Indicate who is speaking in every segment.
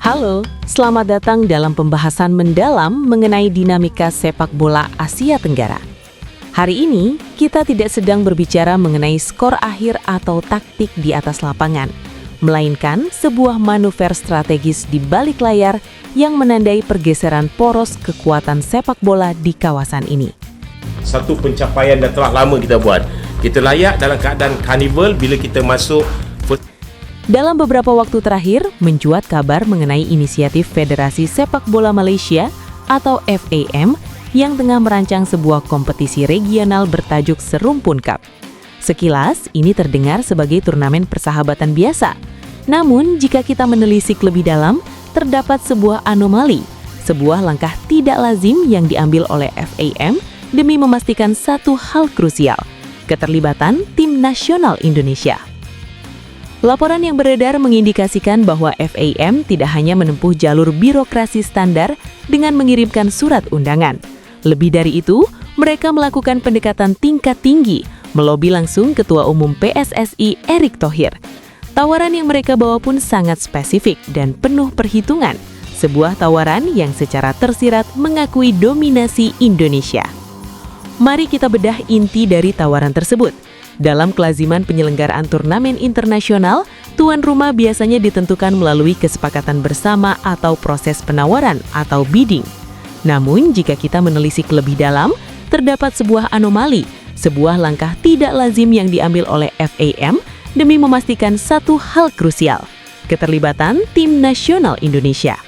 Speaker 1: Halo, selamat datang dalam pembahasan mendalam mengenai dinamika sepak bola Asia Tenggara. Hari ini, kita tidak sedang berbicara mengenai skor akhir atau taktik di atas lapangan, melainkan sebuah manuver strategis di balik layar yang menandai pergeseran poros kekuatan sepak bola di kawasan ini.
Speaker 2: Satu pencapaian yang telah lama kita buat. Kita layak dalam keadaan karnival bila kita masuk.
Speaker 1: Dalam beberapa waktu terakhir, mencuat kabar mengenai inisiatif Federasi Sepak Bola Malaysia atau FAM yang tengah merancang sebuah kompetisi regional bertajuk Serumpun Cup. Sekilas, ini terdengar sebagai turnamen persahabatan biasa. Namun, jika kita menelisik lebih dalam, terdapat sebuah anomali, sebuah langkah tidak lazim yang diambil oleh FAM demi memastikan satu hal krusial, keterlibatan tim nasional Indonesia. Laporan yang beredar mengindikasikan bahwa FAM tidak hanya menempuh jalur birokrasi standar dengan mengirimkan surat undangan. Lebih dari itu, mereka melakukan pendekatan tingkat tinggi, melobi langsung Ketua Umum PSSI Erick Thohir. Tawaran yang mereka bawa pun sangat spesifik dan penuh perhitungan, sebuah tawaran yang secara tersirat mengakui dominasi Indonesia. Mari kita bedah inti dari tawaran tersebut. Dalam kelaziman penyelenggaraan turnamen internasional, tuan rumah biasanya ditentukan melalui kesepakatan bersama atau proses penawaran atau bidding. Namun, jika kita menelisik lebih dalam, terdapat sebuah anomali, sebuah langkah tidak lazim yang diambil oleh FAM demi memastikan satu hal krusial, keterlibatan tim nasional Indonesia.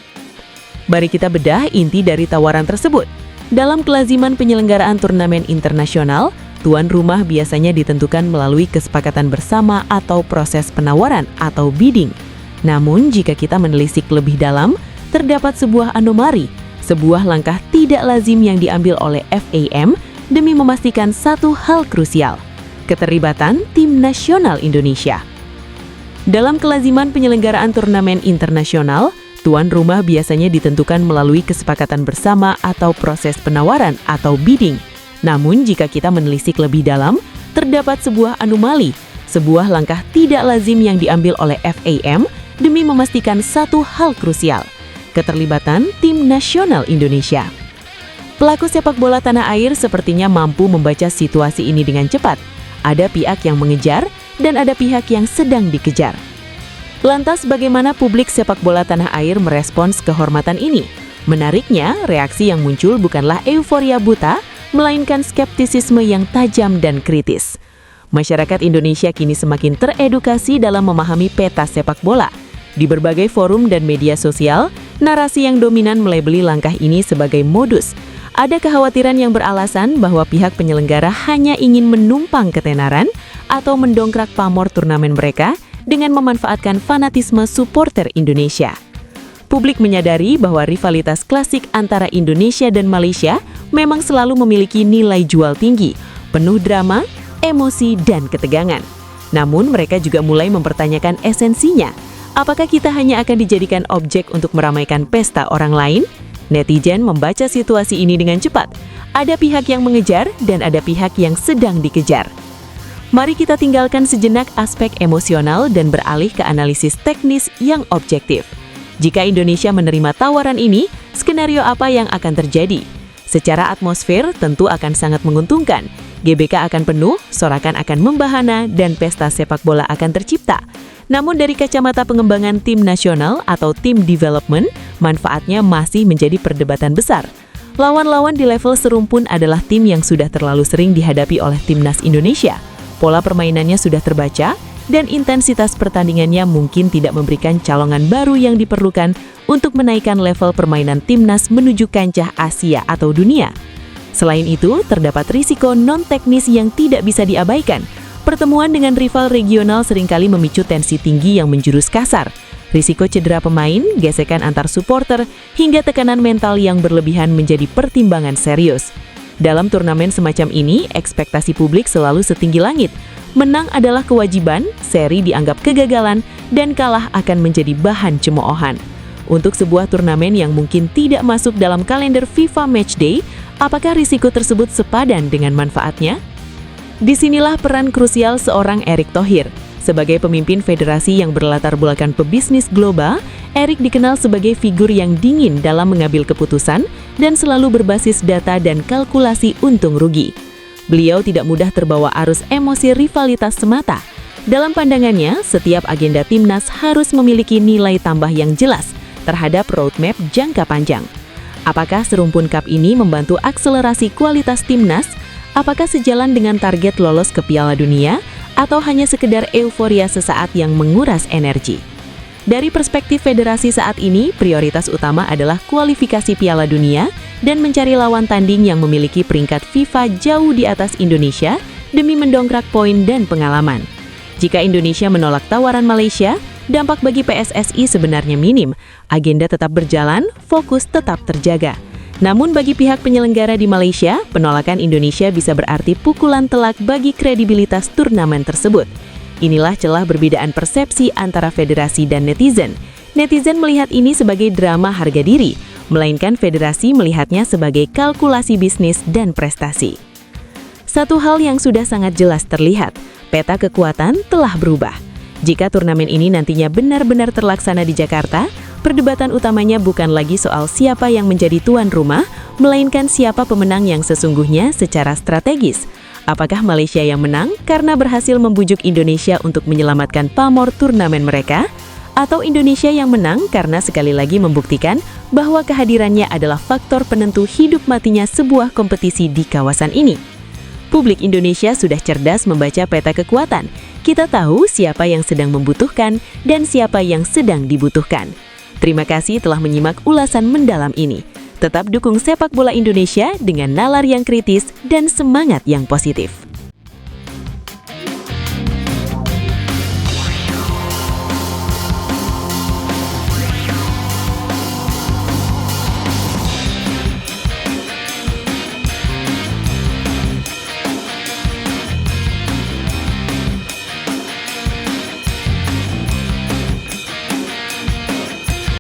Speaker 1: Mari kita bedah inti dari tawaran tersebut. Dalam kelaziman penyelenggaraan turnamen internasional, tuan rumah biasanya ditentukan melalui kesepakatan bersama atau proses penawaran atau bidding. Namun, jika kita menelisik lebih dalam, terdapat sebuah anomali, sebuah langkah tidak lazim yang diambil oleh FAM demi memastikan satu hal krusial, keterlibatan tim nasional Indonesia. Dalam kelaziman penyelenggaraan turnamen internasional, tuan rumah biasanya ditentukan melalui kesepakatan bersama atau proses penawaran atau bidding. Namun, jika kita menelisik lebih dalam, terdapat sebuah anomali, sebuah langkah tidak lazim yang diambil oleh FAM demi memastikan satu hal krusial, keterlibatan tim nasional Indonesia. Pelaku sepak bola tanah air sepertinya mampu membaca situasi ini dengan cepat. Ada pihak yang mengejar dan ada pihak yang sedang dikejar. Lantas, bagaimana publik sepak bola tanah air merespons kehormatan ini? Menariknya, reaksi yang muncul bukanlah euforia buta, melainkan skeptisisme yang tajam dan kritis. Masyarakat Indonesia kini semakin teredukasi dalam memahami peta sepak bola. Di berbagai forum dan media sosial, narasi yang dominan melabeli langkah ini sebagai modus. Ada kekhawatiran yang beralasan bahwa pihak penyelenggara hanya ingin menumpang ketenaran atau mendongkrak pamor turnamen mereka dengan memanfaatkan fanatisme supporter Indonesia. Publik menyadari bahwa rivalitas klasik antara Indonesia dan Malaysia memang selalu memiliki nilai jual tinggi, penuh drama, emosi, dan ketegangan. Namun, mereka juga mulai mempertanyakan esensinya. Apakah kita hanya akan dijadikan objek untuk meramaikan pesta orang lain? Netizen membaca situasi ini dengan cepat. Ada pihak yang mengejar dan ada pihak yang sedang dikejar. Mari kita tinggalkan sejenak aspek emosional dan beralih ke analisis teknis yang objektif. Jika Indonesia menerima tawaran ini, skenario apa yang akan terjadi? Secara atmosfer tentu akan sangat menguntungkan. GBK akan penuh, sorakan akan membahana, dan pesta sepak bola akan tercipta. Namun dari kacamata pengembangan tim nasional atau tim development, manfaatnya masih menjadi perdebatan besar. Lawan-lawan di level serumpun adalah tim yang sudah terlalu sering dihadapi oleh timnas Indonesia. Pola permainannya sudah terbaca, dan intensitas pertandingannya mungkin tidak memberikan calongan baru yang diperlukan untuk menaikkan level permainan timnas menuju kancah Asia atau dunia. Selain itu, terdapat risiko non-teknis yang tidak bisa diabaikan. Pertemuan dengan rival regional seringkali memicu tensi tinggi yang menjurus kasar. Risiko cedera pemain, gesekan antar supporter, hingga tekanan mental yang berlebihan menjadi pertimbangan serius. Dalam turnamen semacam ini, ekspektasi publik selalu setinggi langit. Menang adalah kewajiban, seri dianggap kegagalan, dan kalah akan menjadi bahan cemoohan. Untuk sebuah turnamen yang mungkin tidak masuk dalam kalender FIFA Matchday, apakah risiko tersebut sepadan dengan manfaatnya? Disinilah peran krusial seorang Erick Thohir. Sebagai pemimpin federasi yang berlatar belakang pebisnis global, Eric dikenal sebagai figur yang dingin dalam mengambil keputusan dan selalu berbasis data dan kalkulasi untung rugi. Beliau tidak mudah terbawa arus emosi rivalitas semata. Dalam pandangannya, setiap agenda timnas harus memiliki nilai tambah yang jelas terhadap roadmap jangka panjang. Apakah serumpun cup ini membantu akselerasi kualitas timnas? Apakah sejalan dengan target lolos ke Piala Dunia? Atau hanya sekedar euforia sesaat yang menguras energi? Dari perspektif federasi saat ini, prioritas utama adalah kualifikasi Piala Dunia dan mencari lawan tanding yang memiliki peringkat FIFA jauh di atas Indonesia demi mendongkrak poin dan pengalaman. Jika Indonesia menolak tawaran Malaysia, dampak bagi PSSI sebenarnya minim. Agenda tetap berjalan, fokus tetap terjaga. Namun bagi pihak penyelenggara di Malaysia, penolakan Indonesia bisa berarti pukulan telak bagi kredibilitas turnamen tersebut. Inilah celah perbedaan persepsi antara federasi dan netizen. Netizen melihat ini sebagai drama harga diri, melainkan federasi melihatnya sebagai kalkulasi bisnis dan prestasi. Satu hal yang sudah sangat jelas terlihat, peta kekuatan telah berubah. Jika turnamen ini nantinya benar-benar terlaksana di Jakarta, perdebatan utamanya bukan lagi soal siapa yang menjadi tuan rumah, melainkan siapa pemenang yang sesungguhnya secara strategis. Apakah Malaysia yang menang karena berhasil membujuk Indonesia untuk menyelamatkan pamor turnamen mereka? Atau Indonesia yang menang karena sekali lagi membuktikan bahwa kehadirannya adalah faktor penentu hidup matinya sebuah kompetisi di kawasan ini? Publik Indonesia sudah cerdas membaca peta kekuatan. Kita tahu siapa yang sedang membutuhkan dan siapa yang sedang dibutuhkan. Terima kasih telah menyimak ulasan mendalam ini. Tetap dukung sepak bola Indonesia dengan nalar yang kritis dan semangat yang positif.